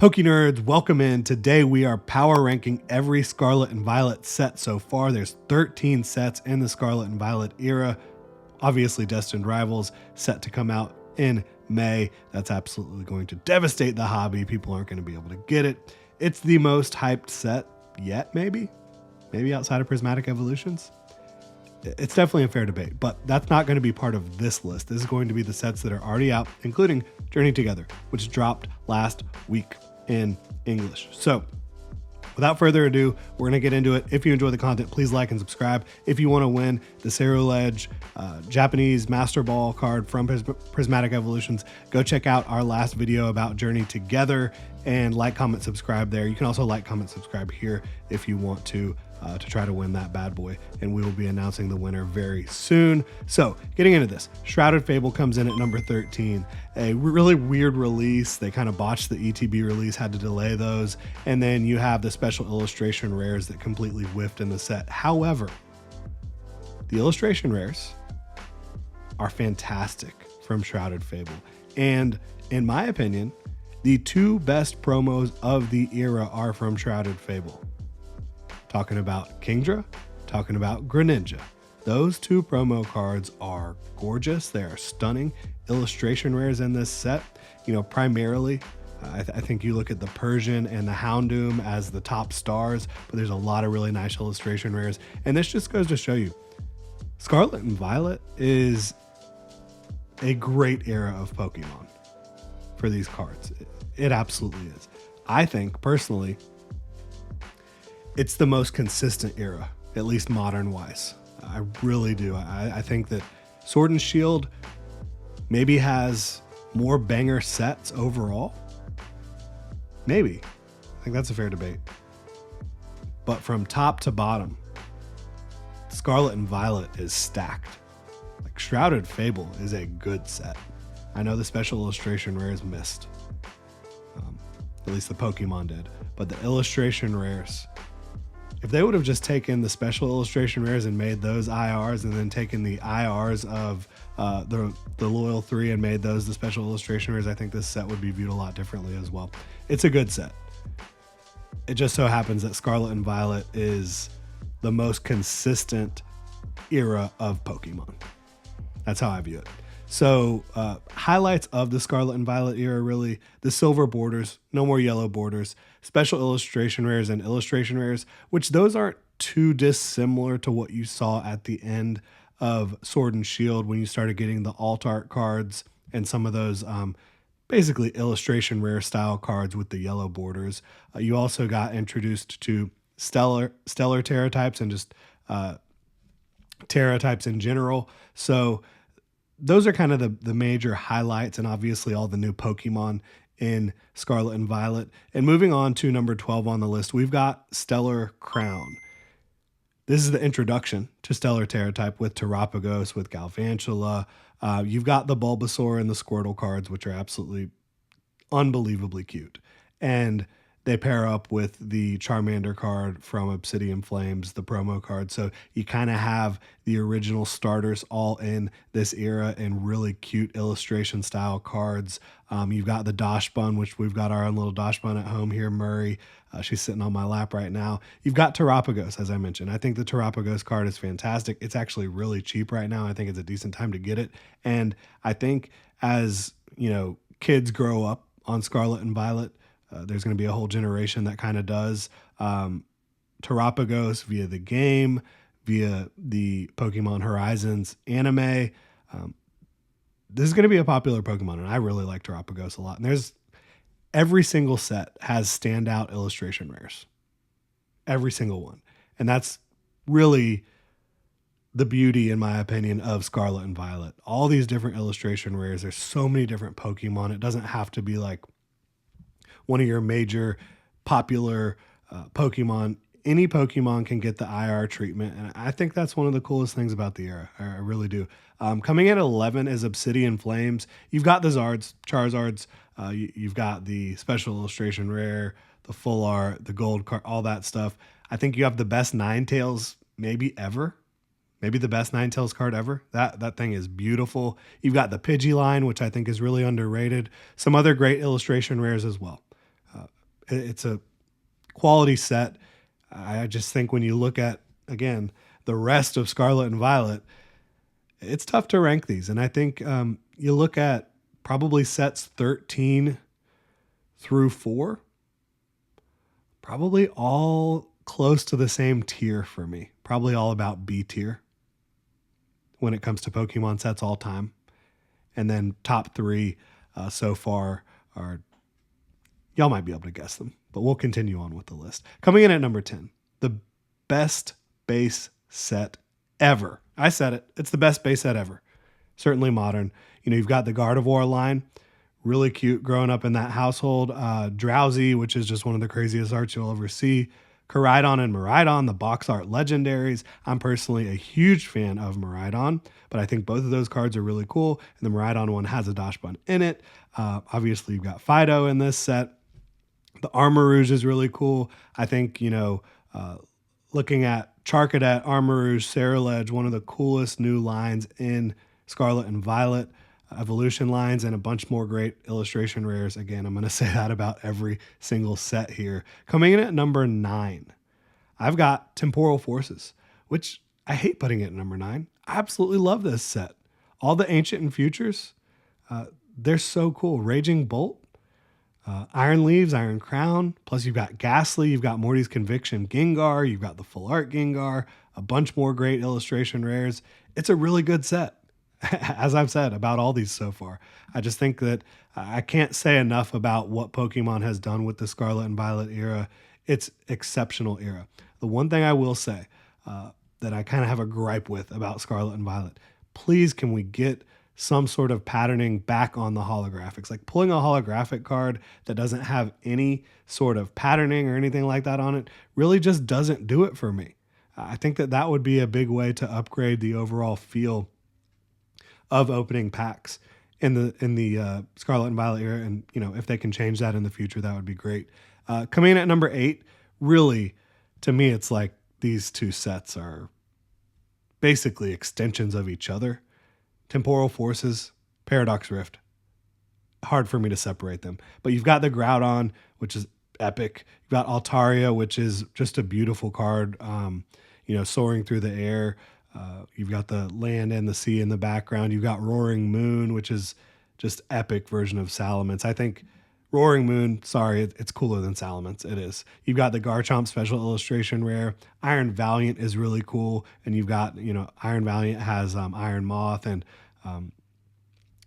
Poke Nerds, welcome in. Today we are power ranking every Scarlet and Violet set so far. There's 13 sets in the Scarlet and Violet era. Obviously, Destined Rivals set to come out in May. That's absolutely going to devastate the hobby. People aren't going to be able to get it. It's the most hyped set yet, maybe outside of Prismatic Evolutions. It's definitely a fair debate, but that's not going to be part of this list. This is going to be the sets that are already out, including Journey Together, which dropped last week in English. So without further ado, we're going to get into it. If you enjoy the content, please like and subscribe. If you want to win the Ceruledge Japanese Master Ball card from Prismatic Evolutions, go check out our last video about Journey Together and like, comment, subscribe there. You can also like, comment, subscribe here if you want to try to win that bad boy, and we will be announcing the winner very soon. So getting into this, Shrouded Fable comes in at number 13, a really weird release. They kind of botched the ETB release, had to delay those, and then you have the special illustration rares that completely whiffed in the set. However, the illustration rares are fantastic from Shrouded Fable, and in my opinion, the two best promos of the era are from Shrouded Fable. Talking about Kingdra, talking about Greninja. Those two promo cards are gorgeous. They are stunning illustration rares in this set. You know, primarily, I think you look at the Persian and the Houndoom as the top stars, but there's a lot of really nice illustration rares. And this just goes to show you, Scarlet and Violet is a great era of Pokemon for these cards. It absolutely is. I think, personally, it's the most consistent era, at least modern-wise. I really do. I think that Sword and Shield maybe has more banger sets overall. Maybe. I think that's a fair debate. But from top to bottom, Scarlet and Violet is stacked. Like, Shrouded Fable is a good set. I know the special illustration rares missed. At least the Pokemon did. But the illustration rares, if they would have just taken the special illustration rares and made those IRs, and then taken the IRs of the Loyal 3 and made those the special illustration rares, I think this set would be viewed a lot differently as well. It's a good set. It just so happens that Scarlet and Violet is the most consistent era of Pokemon. That's how I view it. So highlights of the Scarlet and Violet era, really, the silver borders, no more yellow borders, special illustration rares and illustration rares, which those aren't too dissimilar to what you saw at the end of Sword and Shield when you started getting the alt art cards and some of those basically illustration rare style cards with the yellow borders. You also got introduced to stellar Terra types and just Terra types in general. So those are kind of the major highlights, and obviously all the new Pokemon in Scarlet and Violet. And moving on to number 12 on the list, we've got Stellar Crown. This is the introduction to Stellar Terra type with Terapagos, with Galvantula. You've got the Bulbasaur and the Squirtle cards, which are absolutely unbelievably cute. And they pair up with the Charmander card from Obsidian Flames, the promo card. So you kind of have the original starters all in this era and really cute illustration style cards. You've got the Dachshund, which we've got our own little Dachshund at home here, Murray. She's sitting on my lap right now. You've got Terapagos, as I mentioned. I think the Terapagos card is fantastic. It's actually really cheap right now. I think it's a decent time to get it. And I think as, you know, kids grow up on Scarlet and Violet, there's going to be a whole generation that kind of does Terapagos via the game, via the Pokemon Horizons anime. This is going to be a popular Pokemon, and I really like Terapagos a lot. And there's every single set has standout illustration rares. Every single one. And that's really the beauty, in my opinion, of Scarlet and Violet. All these different illustration rares. There's so many different Pokemon. It doesn't have to be like one of your major popular Pokemon. Any Pokemon can get the IR treatment, and I think that's one of the coolest things about the era. I really do. Coming in at 11 is Obsidian Flames. You've got the Zards, Charizards. You've got the special illustration rare, the full art, the gold card, all that stuff. I think you have the best Ninetales maybe ever. Maybe the best Ninetales card ever. That thing is beautiful. You've got the Pidgey line, which I think is really underrated. Some other great illustration rares as well. It's a quality set. I just think when you look at, again, the rest of Scarlet and Violet, it's tough to rank these. And I think you look at probably sets 13 through 4, probably all close to the same tier for me. Probably all about B tier when it comes to Pokemon sets all time. And then top 3 so far are, y'all might be able to guess them, but we'll continue on with the list. Coming in at number 10, the best base set ever. I said it. It's the best base set ever. Certainly modern. You've got the Gardevoir line. Really cute growing up in that household. Drowsy, which is just one of the craziest arts you'll ever see. Koraidon and Miraidon, the box art legendaries. I'm personally a huge fan of Miraidon, but I think both of those cards are really cool. And the Miraidon one has a Dachshund in it. Obviously, you've got Fido in this set. The Armarouge is really cool. I think, looking at Charcadet, Armarouge, Ceruledge, one of the coolest new lines in Scarlet and Violet evolution lines, and a bunch more great illustration rares. Again, I'm going to say that about every single set here. Coming in at number 9, I've got Temporal Forces, which I hate putting it at number 9. I absolutely love this set. All the Ancient and Futures, they're so cool. Raging Bolt, Iron Leaves, Iron Crown, plus you've got Ghastly, you've got Morty's Conviction Gengar, you've got the Full Art Gengar, a bunch more great illustration rares. It's a really good set. As I've said about all these so far, I just think that I can't say enough about what Pokemon has done with the Scarlet and Violet era. It's exceptional era. The one thing I will say that I kind of have a gripe with about Scarlet and Violet, please can we get some sort of patterning back on the holographics? Like pulling a holographic card that doesn't have any sort of patterning or anything like that on it really just doesn't do it for me. I think that would be a big way to upgrade the overall feel of opening packs in the Scarlet and Violet era. And, if they can change that in the future, that would be great. Coming in at number 8, really, to me, it's like these two sets are basically extensions of each other. Temporal Forces, Paradox Rift. Hard for me to separate them. But you've got the Groudon, which is epic. You've got Altaria, which is just a beautiful card, soaring through the air. You've got the land and the sea in the background. You've got Roaring Moon, which is just epic version of Salamence. I think Roaring Moon, sorry, it's cooler than Salamence. It is. You've got the Garchomp special illustration rare. Iron Valiant is really cool. And you've got, Iron Valiant has Iron Moth and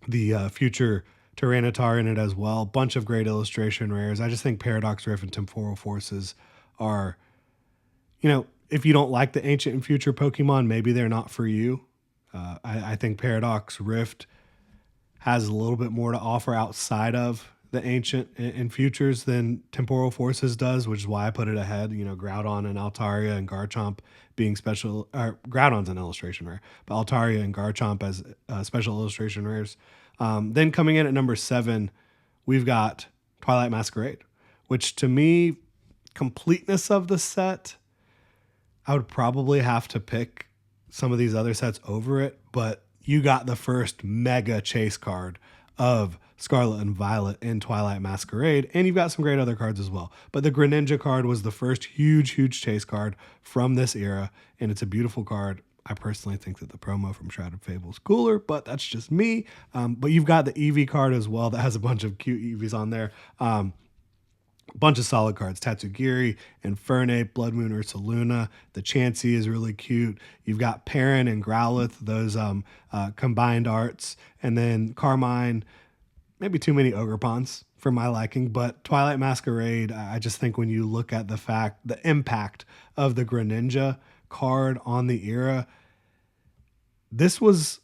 the future Tyranitar in it as well. Bunch of great illustration rares. I just think Paradox Rift and Temporal Forces are, if you don't like the Ancient and Future Pokemon, maybe they're not for you. I think Paradox Rift has a little bit more to offer outside of the Ancient and Futures than Temporal Forces does, which is why I put it ahead. Groudon and Altaria and Garchomp being special. Groudon's an illustration rare, but Altaria and Garchomp as special illustration rares. Then coming in at number 7, we've got Twilight Masquerade, which to me, completeness of the set, I would probably have to pick some of these other sets over it, but you got the first mega chase card of Scarlet and Violet in Twilight Masquerade, and you've got some great other cards as well. But the Greninja card was the first huge chase card from this era, and it's a beautiful card. I personally think that the promo from Shrouded Fable is cooler, but that's just me. But you've got the Eevee card as well that has a bunch of cute Eevees on there. Bunch of solid cards. Tatsugiri, Infernape, Blood Moon, Ursaluna. The Chansey is really cute. You've got Perrin and Growlithe, those combined arts. And then Carmine, maybe too many Ogerpons for my liking. But Twilight Masquerade, I just think when you look at the impact of the Greninja card on the era, this was,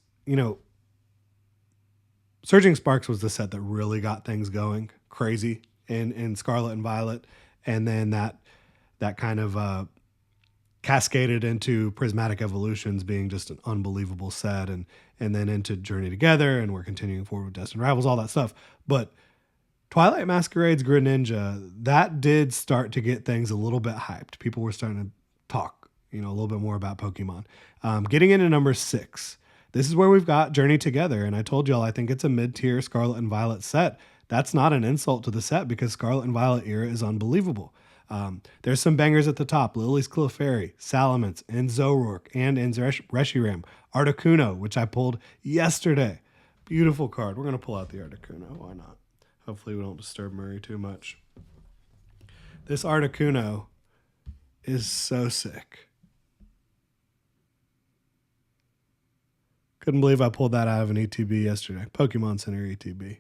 Surging Sparks was the set that really got things going crazy in Scarlet and Violet, and then that kind of cascaded into Prismatic Evolutions being just an unbelievable set, and then into Journey Together, and we're continuing forward with Destined Rivals, all that stuff. But Twilight Masquerade's Greninja, that did start to get things a little bit hyped. People were starting to talk, a little bit more about Pokemon. Getting into number 6, this is where we've got Journey Together, and I told y'all I think it's a mid-tier Scarlet and Violet set that's not an insult to the set because Scarlet and Violet Era is unbelievable. There's some bangers at the top. Lily's Clefairy, Salamence, and Zoroark, and Reshiram. Articuno, which I pulled yesterday. Beautiful card. We're going to pull out the Articuno. Why not? Hopefully we don't disturb Murray too much. This Articuno is so sick. Couldn't believe I pulled that out of an ETB yesterday. Pokemon Center ETB.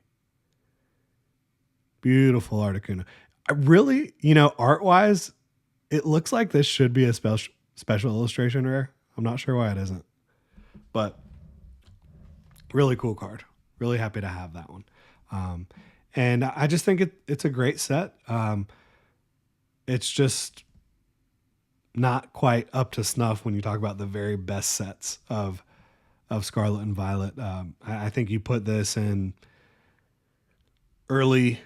Beautiful Articuno. I really, art-wise, it looks like this should be a special illustration rare. I'm not sure why it isn't. But really cool card. Really happy to have that one. And I just think it's a great set. It's just not quite up to snuff when you talk about the very best sets of Scarlet and Violet. I think you put this in early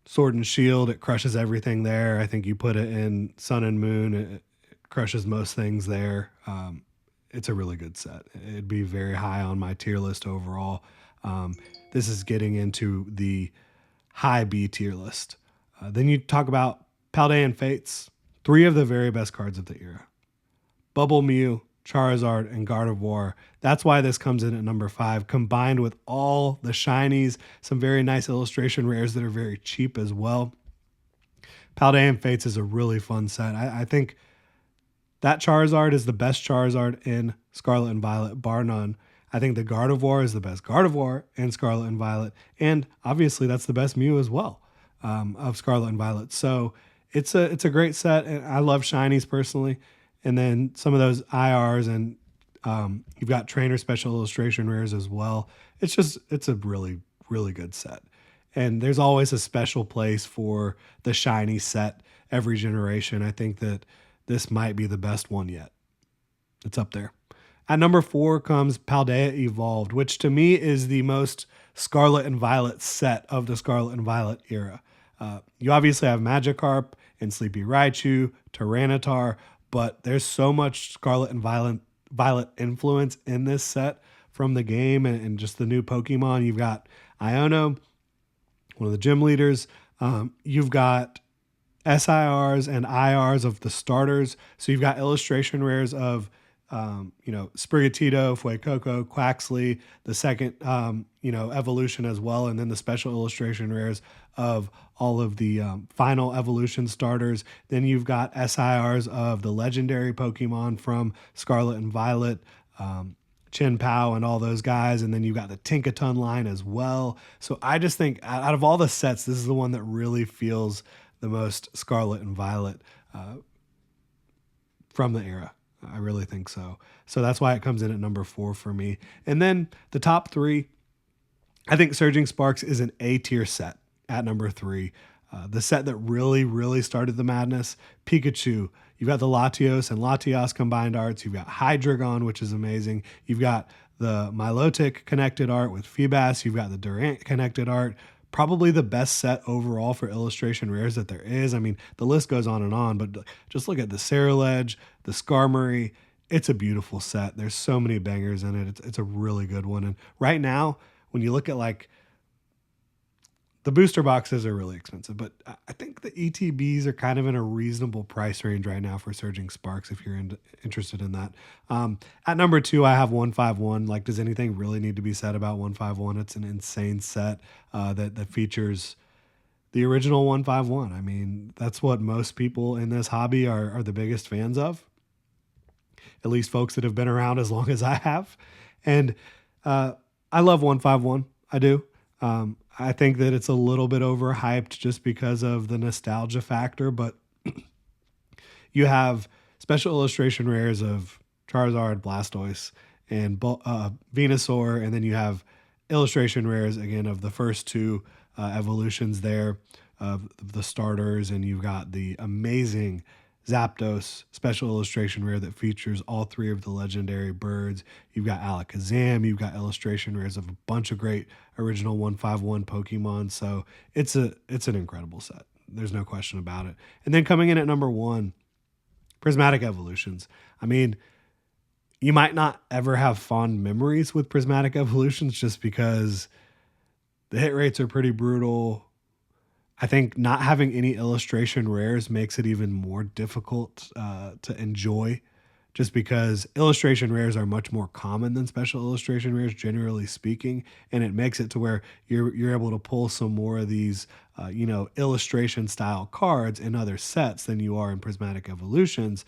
Sword and Shield, it crushes everything there. I think you put it in Sun and Moon, it crushes most things there. It's a really good set. It'd be very high on my tier list overall. This is getting into the high B tier list. Then you talk about Paldean Fates, 3 of the very best cards of the era. Bubble Mew, Charizard, and Gardevoir. That's why this comes in at number 5, combined with all the shinies, some very nice illustration rares that are very cheap as well. Paldean Fates is a really fun set. I think that Charizard is the best Charizard in Scarlet and Violet, bar none. I think the Gardevoir is the best Gardevoir in Scarlet and Violet, and obviously that's the best Mew as well of Scarlet and Violet. So it's a great set, and I love shinies personally. And then some of those IRs, and you've got trainer special illustration rares as well. It's a really, really good set. And there's always a special place for the shiny set every generation. I think that this might be the best one yet. It's up there. At number 4 comes Paldea Evolved, which to me is the most Scarlet and Violet set of the Scarlet and Violet era. You obviously have Magikarp and Sleepy Raichu, Tyranitar, but there's so much Scarlet and Violet influence in this set from the game and just the new Pokemon. You've got Iono, one of the gym leaders. You've got SIRs and IRs of the starters. So you've got illustration rares of, Sprigatito, Fuecoco, Quaxley, the second, evolution as well. And then the special illustration rares of all of the final evolution starters. Then you've got SIRs of the legendary Pokemon from Scarlet and Violet, Chin Pao and all those guys. And then you've got the Tinkaton line as well. So I just think out of all the sets, this is the one that really feels the most Scarlet and Violet from the era. I really think so. So that's why it comes in at number 4 for me. And then the top 3, I think Surging Sparks is an A tier set at number 3. The set that really, really started the madness, Pikachu. You've got the Latios and Latias combined arts. You've got Hydreigon, which is amazing. You've got the Milotic connected art with Feebas. You've got the Durant connected art. Probably the best set overall for illustration rares that there is. I mean, the list goes on, but just look at the Ceruledge, the Skarmory. It's a beautiful set. There's so many bangers in it. It's a really good one. And right now, when you look at the booster boxes are really expensive, but I think the ETBs are kind of in a reasonable price range right now for Surging Sparks if you're interested in that. At number 2, I have 151. Does anything really need to be said about 151? It's an insane set that features the original 151. I mean, that's what most people in this hobby are the biggest fans of, at least folks that have been around as long as I have. And I love 151. I do. I think that it's a little bit overhyped just because of the nostalgia factor, but you have special illustration rares of Charizard, Blastoise, and Venusaur, and then you have illustration rares, again, of the first 2 evolutions there of the starters, and you've got the amazing Zapdos special illustration rare that features all 3 of the legendary birds. You've got Alakazam. You've got illustration rares of a bunch of great original 151 Pokemon. So it's an incredible set. There's no question about it. And then coming in at number 1, Prismatic Evolutions. I mean, you might not ever have fond memories with Prismatic Evolutions just because the hit rates are pretty brutal. I think not having any illustration rares makes it even more difficult to enjoy, just because illustration rares are much more common than special illustration rares, generally speaking, and it makes it to where you're able to pull some more of these, illustration style cards in other sets than you are in Prismatic Evolutions.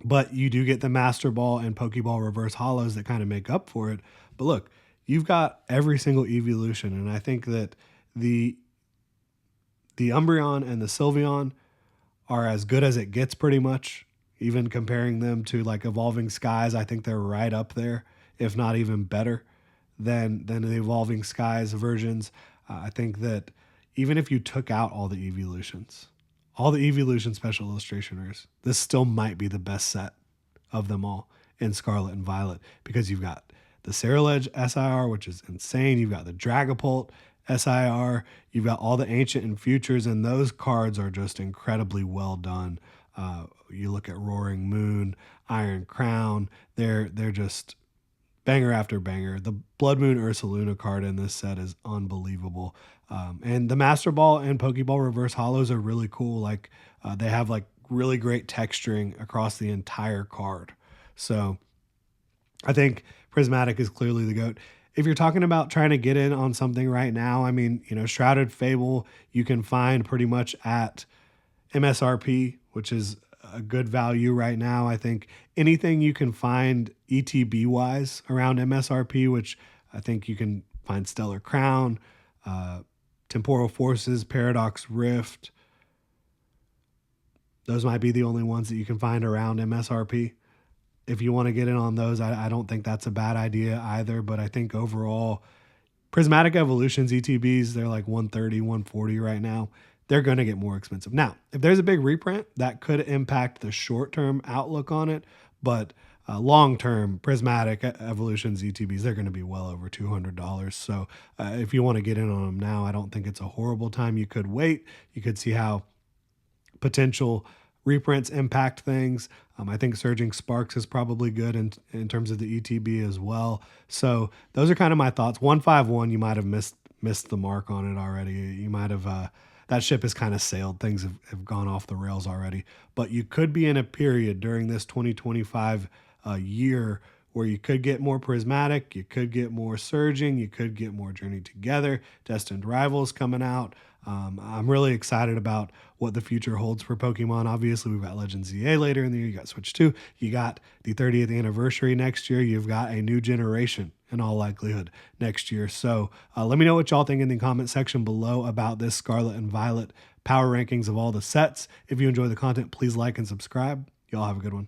But you do get the Master Ball and Pokeball Reverse Hollows that kind of make up for it. But look, you've got every single evolution, and I think that the the Umbreon and the Sylveon are as good as it gets pretty much. Even comparing them to like Evolving Skies, I think they're right up there, if not even better than the Evolving Skies versions. I think that even if you took out all the evolution special illustration rares, this still might be the best set of them all in Scarlet and Violet, because you've got the Ceruledge SIR, which is insane. You've got the Dragapult SIR. You've got all the Ancient and Futures, and those cards are just incredibly well done. You look at Roaring Moon, Iron Crown. They're just banger after banger. The Blood Moon Ursaluna card in this set is unbelievable. And the Master Ball and Pokeball Reverse Hollows are really cool. Like they have like really great texturing across the entire card. So I think Prismatic is clearly the GOAT. If you're talking about trying to get in on something right now, I mean, Shrouded Fable you can find pretty much at MSRP, which is a good value right now. I think anything you can find ETB wise around MSRP, which I think you can find Stellar Crown, Temporal Forces, Paradox Rift. Those might be the only ones that you can find around MSRP. If you want to get in on those, I don't think that's a bad idea either. But I think overall, Prismatic Evolutions ETBs, they're like 130, 140 right now. They're going to get more expensive. Now, if there's a big reprint, that could impact the short-term outlook on it. But long-term, Prismatic Evolutions ETBs, they're going to be well over $200. So if you want to get in on them now, I don't think it's a horrible time. You could wait. You could see how potential reprints impact things. I think Surging Sparks is probably good in terms of the ETB as well. So those are kind of my thoughts. 151, you might have missed the mark on it already. You might have that ship has kind of sailed. Things have gone off the rails already. But you could be in a period during this 2025 year where you could get more Prismatic, you could get more Surging, you could get more Journey Together, Destined Rivals coming out. I'm really excited about what the future holds for Pokemon. Obviously, we've got Legends ZA later in the year. You got Switch 2. You got the 30th anniversary next year. You've got a new generation in all likelihood next year. So let me know what y'all think in the comment section below about this Scarlet and Violet power rankings of all the sets. If you enjoy the content, please like and subscribe. Y'all have a good one.